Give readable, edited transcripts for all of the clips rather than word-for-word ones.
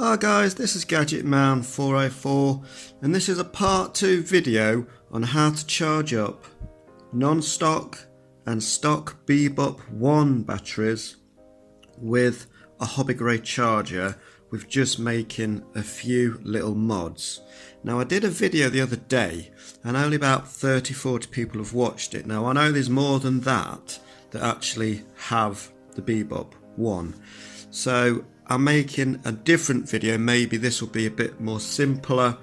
Hi guys, this is Gadgetman 404 and this is a part 2 video on how to charge up non-stock and stock Bebop 1 batteries with a hobby grade charger with just making a few little mods. Now I did a video the other day and only about 30-40 people have watched it. Now I know there's more than that actually have the Bebop 1. So I'm making a different video. Maybe this will be a bit more simpler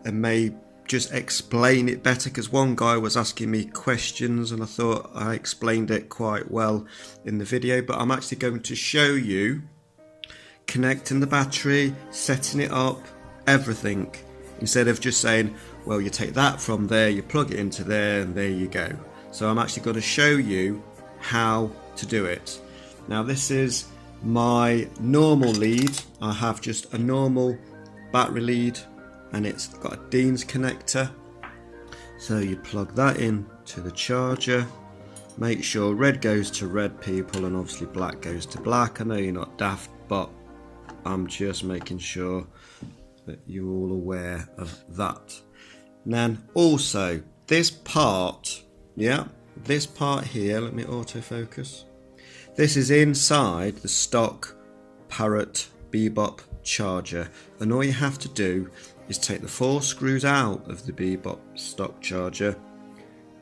and may just explain it better, because one guy was asking me questions and I thought I explained it quite well in the video. But I'm actually going to show you connecting the battery, setting it up, everything, instead of just saying, well, you take that from there, you plug it into there and there you go. So I'm actually going to show you how to do it. Now this is my normal lead. I have just a normal battery lead and it's got a Dean's connector. So you plug that in to the charger. Make sure red goes to red, people, and obviously black goes to black. I know you're not daft, but I'm just making sure that you're all aware of that. And then also this part, this part here, let me autofocus. This is inside the stock Parrot Bebop charger, and all you have to do is take the 4 screws out of the Bebop stock charger,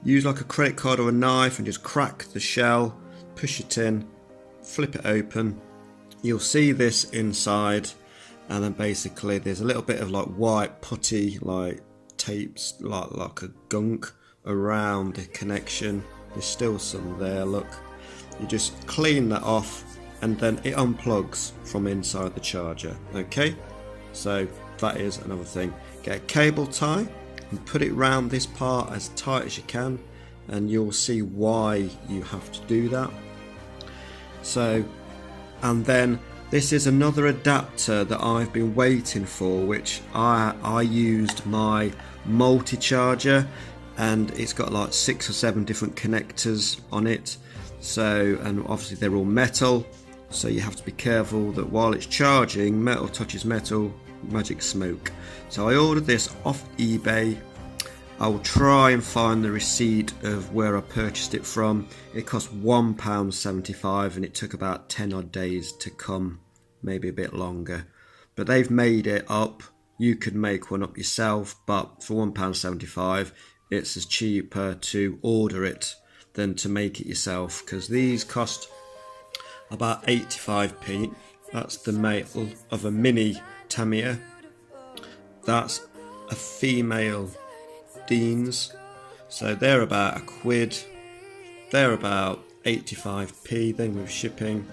use like a credit card or a knife and just crack the shell, push it in, flip it open. You'll see this inside, and then basically there's a little bit of like white putty, like tapes, like a gunk around the connection. There's still some there, look. You just clean that off and then it unplugs from inside the charger. Okay, so that is another thing. Get a cable tie and put it round this part as tight as you can, and you'll see why you have to do that. So, and then this is another adapter that I've been waiting for, which I used my multi-charger, and it's got like 6 or 7 different connectors on it. So, and obviously they're all metal, so you have to be careful that while it's charging, metal touches metal, magic smoke. So I ordered this off eBay. I will try and find the receipt of where I purchased it from. It cost £1.75 and it took about 10 odd days to come, maybe a bit longer. But they've made it up. You could make one up yourself, but for £1.75 it's as cheaper to order it than to make it yourself, because these cost about 85p. That's the male of a mini Tamiya. That's a female Dean's, so they're about a quid. They're about 85p then with shipping,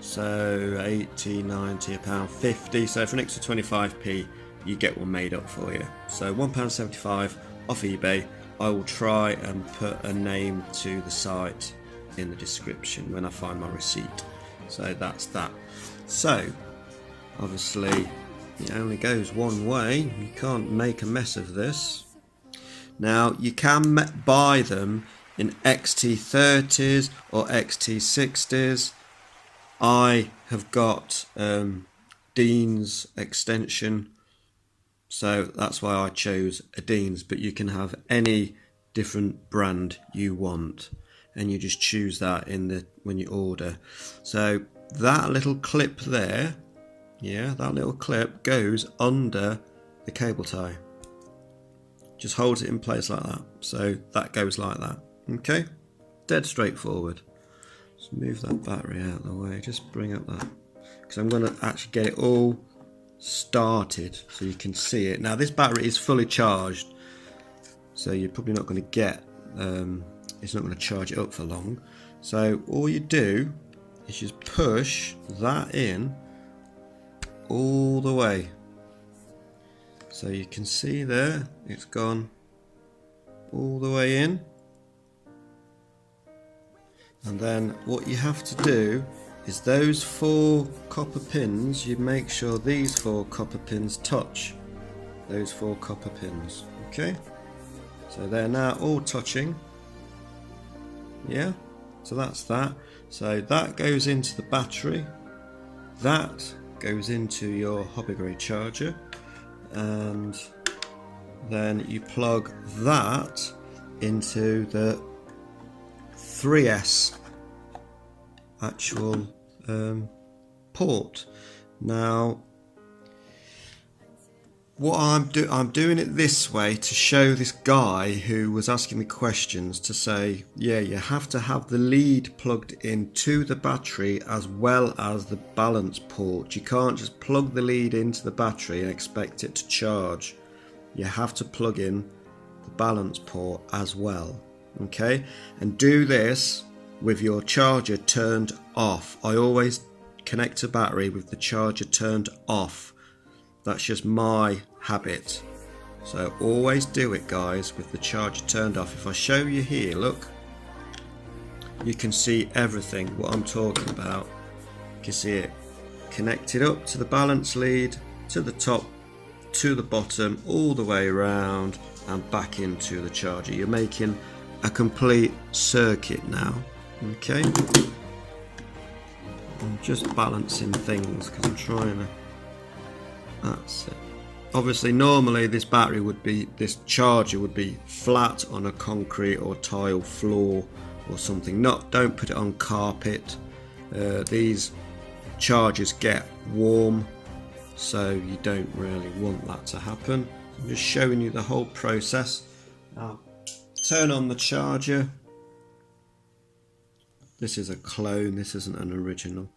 so 80, 90, £1.50. So for an extra 25p you get one made up for you. So £1.75 off eBay. I will try and put a name to the site in the description when I find my receipt. So that's that. So obviously it only goes one way. You can't make a mess of this. Now you can buy them in XT30s or XT60s. I have got Dean's extension, so that's why I chose a Dean's, but you can have any different brand you want, and you just choose that in the when you order. So that little clip there, that little clip goes under the cable tie. Just holds it in place like that. So that goes like that. Okay, dead straightforward. Just move that battery out of the way. Just bring up that, because I'm going to actually get it all started so you can see it. Now this battery is fully charged, so you're probably not going to get it's not going to charge it up for long. So all you do is just push that in all the way, so you can see there it's gone all the way in. And then what you have to do is those 4 copper pins, you make sure these 4 copper pins touch those 4 copper pins. Okay, so they're now all touching. So that's that. So that goes into the battery, that goes into your hobby grade charger, and then you plug that into the 3S actual port. Now what I'm doing it this way to show this guy who was asking me questions to say, yeah, you have to have the lead plugged into the battery as well as the balance port. You can't just plug the lead into the battery and expect it to charge. You have to plug in the balance port as well. Okay, and do this with your charger turned off. I always connect a battery with the charger turned off. That's just my habit. So always do it, guys, with the charger turned off. If I show you here, look, you can see everything what I'm talking about. You can see it connected up to the balance lead, to the top, to the bottom, all the way around and back into the charger. You're making a complete circuit now. Okay, I'm just balancing things because I'm trying to. That's it. Obviously, normally this charger would be flat on a concrete or tile floor or something. Don't put it on carpet. These chargers get warm, so you don't really want that to happen. I'm just showing you the whole process. Now, turn on the charger. This is a clone, this isn't an original.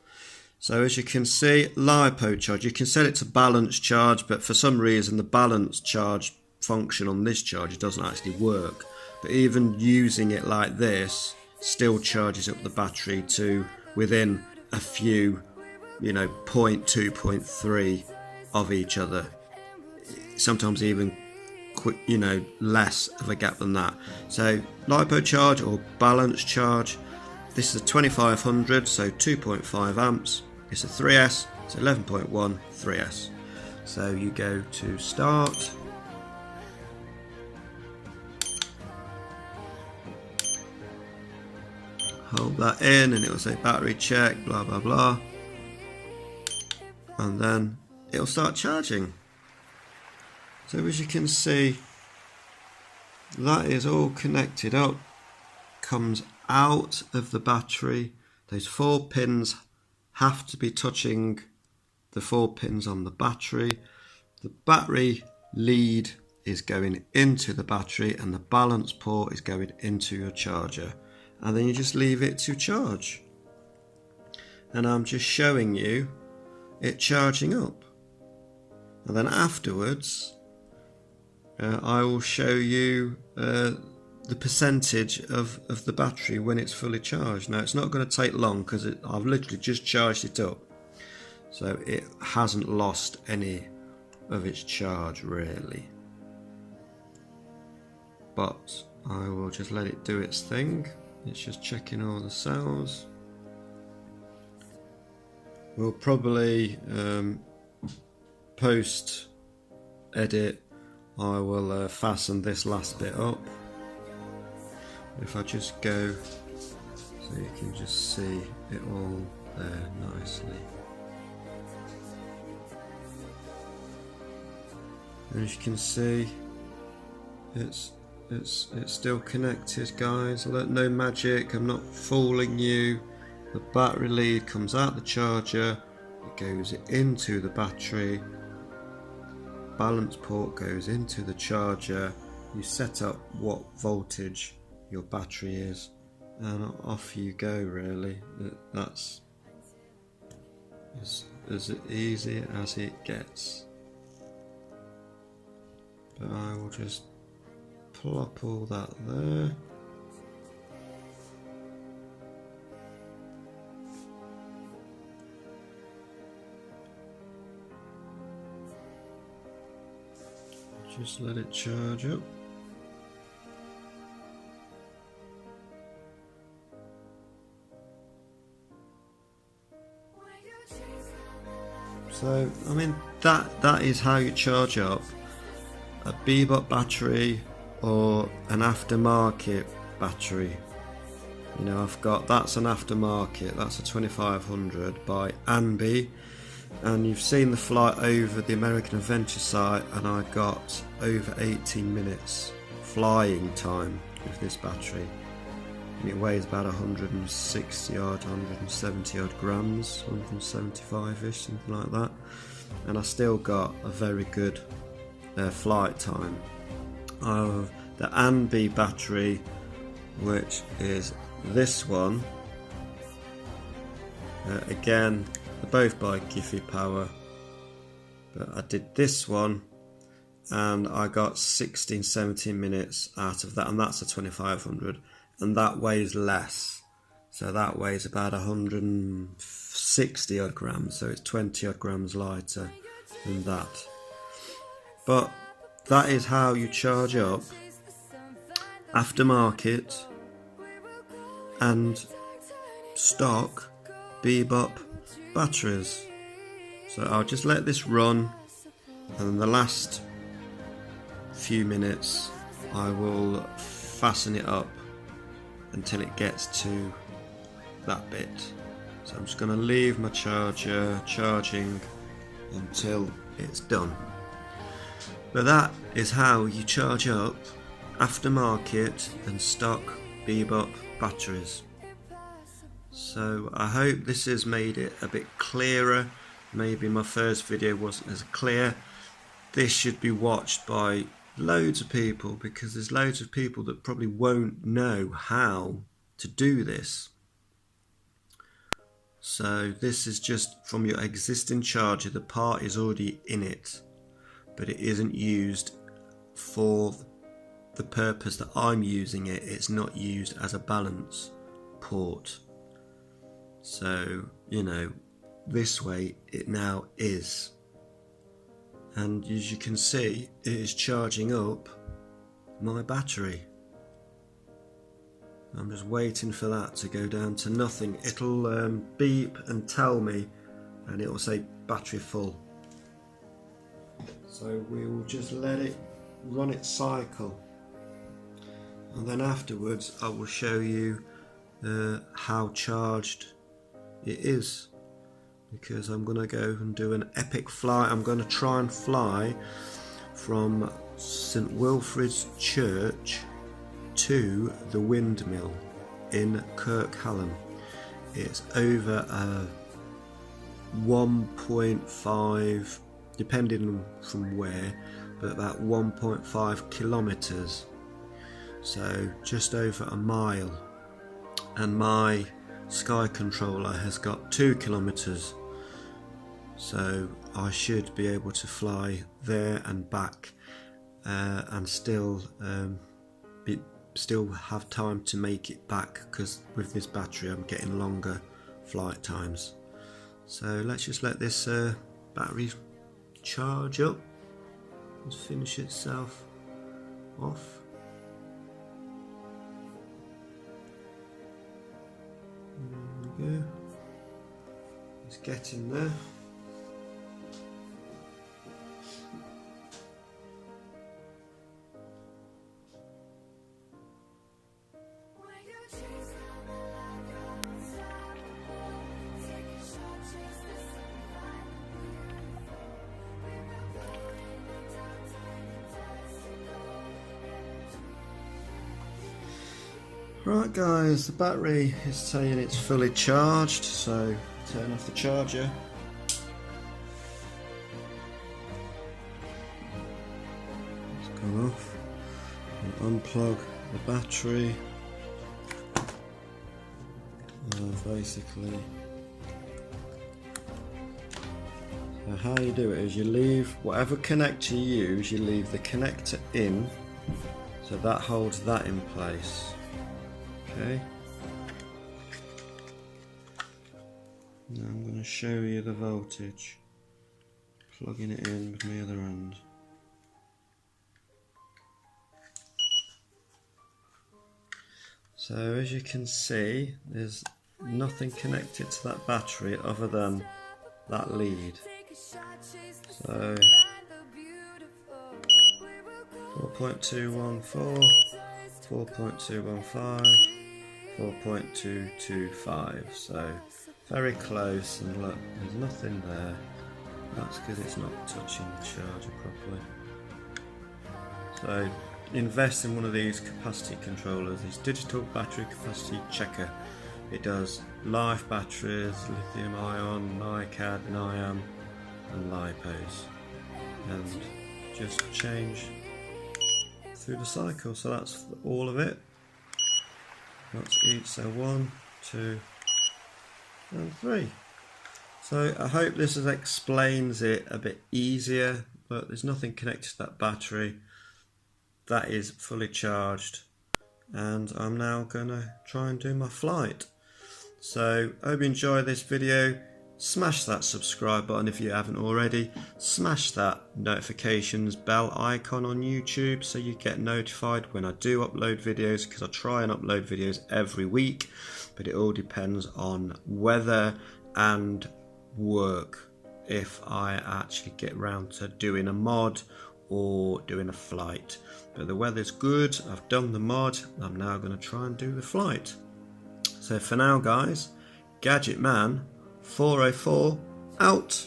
So as you can see, LiPo charge, you can set it to balance charge, but for some reason the balance charge function on this charger doesn't actually work. But even using it like this still charges up the battery to within a few, 0.2, 0.3 of each other. Sometimes even less of a gap than that. So LiPo charge or balance charge, this is a 2500, so 2.5 amps. It's a 3S, it's 11.1 3S. So you go to start. Hold that in and it will say battery check, blah blah blah. And then it'll start charging. So as you can see, that is all connected up, comes out of the battery. Those 4 pins have to be touching the 4 pins on the battery. The battery lead is going into the battery and the balance port is going into your charger, and then you just leave it to charge. And I'm just showing you it charging up, and then afterwards I will show you the percentage of the battery when it's fully charged. Now it's not going to take long because I've literally just charged it up, so it hasn't lost any of its charge really, but I will just let it do its thing. It's just checking all the cells. We'll probably post edit, I will fasten this last bit up. If I just go, so you can just see it all there nicely. And as you can see, it's still connected, guys. Look, no magic, I'm not fooling you. The battery lead comes out the charger, it goes into the battery, balance port goes into the charger. You set up what voltage your battery is and off you go really. That's as easy as it gets. But I will just plop all that there. Just let it charge up. So I mean that is how you charge up a Bebop battery or an aftermarket battery. I've got, that's an aftermarket, that's a 2500 by Anby. and you've seen the flight over the American Adventure site, and I got over 18 minutes flying time with this battery, and it weighs about 160 odd, 170 odd grams, 175ish, something like that, and I still got a very good flight time. Of the ANB battery, which is this one, again they're both by Giphy Power, but I did this one and I got 16-17 minutes out of that, and that's a 2500, and that weighs less, so that weighs about 160 odd grams, so it's 20 odd grams lighter than that. But that is how you charge up aftermarket and stock Bebop batteries. So I'll just let this run, and in the last few minutes I will fasten it up until it gets to that bit. So I'm just going to leave my charger charging until it's done. But that is how you charge up aftermarket and stock Bebop batteries. So I hope this has made it a bit clearer. Maybe my first video wasn't as clear. This should be watched by loads of people, because there's loads of people that probably won't know how to do this. So this is just from your existing charger. The part is already in it, but it isn't used for the purpose that I'm using it. It's not used as a balance port. So, you know, this way it now is. And as you can see, it is charging up my battery. I'm just waiting for that to go down to nothing. It'll beep and tell me, and it will say battery full. So we will just let it run its cycle, and then afterwards I will show you how charged it is, because I'm going to go and do an epic flight. I'm going to try and fly from St Wilfrid's Church to the windmill in Kirkhallam. It's over 1.5, depending from where, but about 1.5 kilometres, so just over a mile, and my sky controller has got 2 kilometres, so I should be able to fly there and back, and still have time to make it back, because with this battery I'm getting longer flight times. So let's just let this battery charge up and finish itself off. There we go. It's getting there. Right guys, the battery is saying it's fully charged, so turn off the charger. It's gone off. And unplug the battery. Basically, so how you do it is you leave whatever connector you use, you leave the connector in, so that holds that in place. Okay, now I'm going to show you the voltage, plugging it in with my other end. So as you can see, there's nothing connected to that battery other than that lead. So 4.214, 4.215, 4.225, so very close, and look, there's nothing there. That's because it's not touching the charger properly. So invest in one of these capacity controllers, this digital battery capacity checker. It does live batteries, lithium ion, NiCad, NiAm and LiPos, and just change through the cycle. So that's all of it. That's each, so 1, 2 and 3. So I hope this explains it a bit easier. But there's nothing connected to that battery. That is fully charged, and I'm now gonna try and do my flight. So I hope you enjoyed this video. Smash that subscribe button if you haven't already. Smash that notifications bell icon on YouTube so you get notified when I do upload videos, because I try and upload videos every week, but it all depends on weather and work, if I actually get round to doing a mod or doing a flight. But the weather's good, I've done the mod, I'm now going to try and do the flight. So for now guys, Gadget Man 404 out.